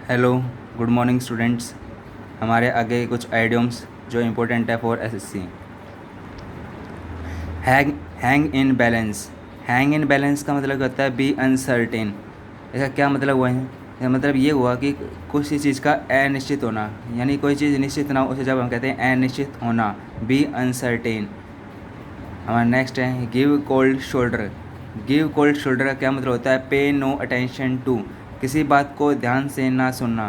Hello, good morning students. हमारे आगे कुछ आइडियम्स जो इम्पोर्टेंट है for SSC. Hang hang in balance. Hang in balance का मतलब होता है बी अनसर्टेन। इसका क्या मतलब हुआ है? इसका मतलब ये हुआ कि कुछ चीज़ का अनिश्चित होना, यानी कोई चीज़ निश्चित ना हो उसे जब हम कहते हैं अनिश्चित होना, बी अनसर्टेन। हमारा नेक्स्ट है give cold shoulder. Give cold shoulder का क्या मतलब होता है? पे नो अटेंशन टू, किसी बात को ध्यान से ना सुनना।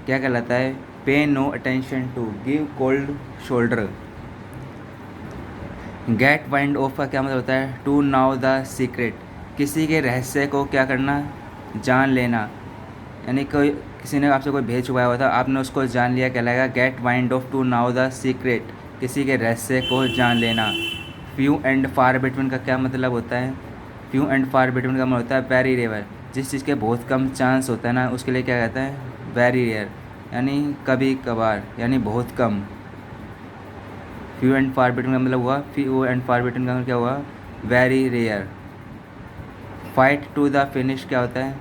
क्या कहलाता है? Pay no attention to, give cold shoulder. Get wind of का क्या मतलब होता है? टू नाउ द सीक्रेट, किसी के रहस्य को क्या करना? जान लेना। यानी कोई किसी ने आपसे कोई भेद छुपाया हुआ था, आपने उसको जान लिया, कहलाएगा get wind of to know the secret, किसी के रहस्य को जान लेना। फ्यू एंड फार बिटवीन का क्या मतलब होता है? फ्यू एंड फार बिटवीन का मतलब होता है वेरी रेयर, जिस चीज़ के बहुत कम चांस होता है ना उसके लिए क्या कहता है? वेरी रेयर, यानी कभी कभार, यानी बहुत कम। फ्यू एंड फार बिटवीन का मतलब हुआ, फ्यू एंड फार बिटवीन का मतलब क्या हुआ? Very rare. Fight to the finish क्या होता है?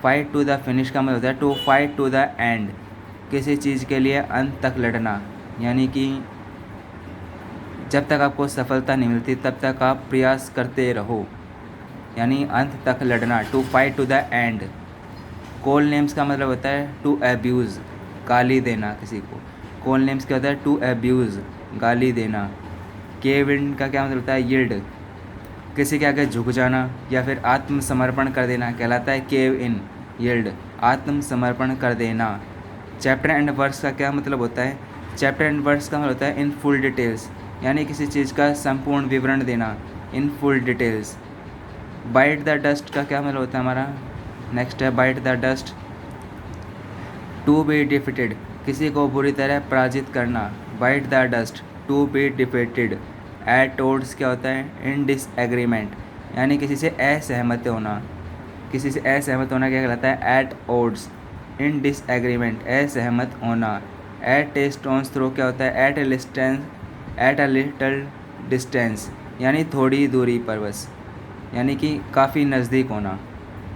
फाइट टू द फिनिश का मतलब होता है to fight to the end, किसी चीज़ के लिए अंत तक लड़ना, यानी कि जब तक आपको सफलता नहीं मिलती तब तक आप प्रयास करते रहो, यानी अंत तक लड़ना, to fight to the end. Call names का मतलब होता है टू एब्यूज़, गाली देना किसी को। कॉल नेम्स क्या होता है? टू एब्यूज़, गाली देना। केव इन का क्या मतलब होता है? यील्ड, किसी के आगे झुक जाना या फिर आत्मसमर्पण कर देना, कहलाता है केव इन, यील्ड, आत्मसमर्पण कर देना। चैप्टर एंड वर्स का क्या मतलब होता है? चैप्टर एंड वर्स का मतलब होता है इन फुल डिटेल्स, यानी किसी चीज़ का संपूर्ण विवरण देना, in full details. Bite the dust का क्या मतलब होता है हमारा? नेक्स्ट है bite the dust, to be defeated, किसी को बुरी तरह पराजित करना। Bite the dust, to be defeated. At odds क्या होता है? इन डिसएग्रीमेंट, यानी किसी से असहमत होना। किसी से असहमत होना क्या कहलाता है? एट ओड्स, इन डिसएग्रीमेंट, असहमत होना। एट ए स्टोन्स थ्रो क्या होता है? एट अ लिटल डिस्टेंस, यानी थोड़ी दूरी पर बस, यानी कि काफ़ी नज़दीक होना।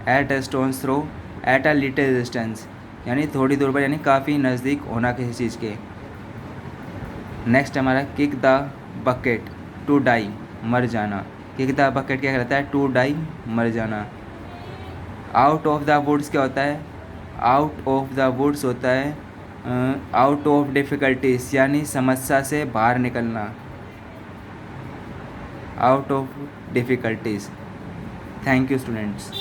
At a stone's throw, at a little distance, यानी थोड़ी दूर पर, यानी काफ़ी नज़दीक होना किसी चीज़ के। नेक्स्ट हमारा kick the bucket, to die, मर जाना। किक द बकेट क्या कहलाता है? टू डाई, मर जाना। आउट ऑफ द वुड्स क्या होता है? आउट ऑफ द वुड्स होता है आउट ऑफ डिफ़िकल्टीज, यानी समस्या से बाहर निकलना, out of difficulties. Thank you students.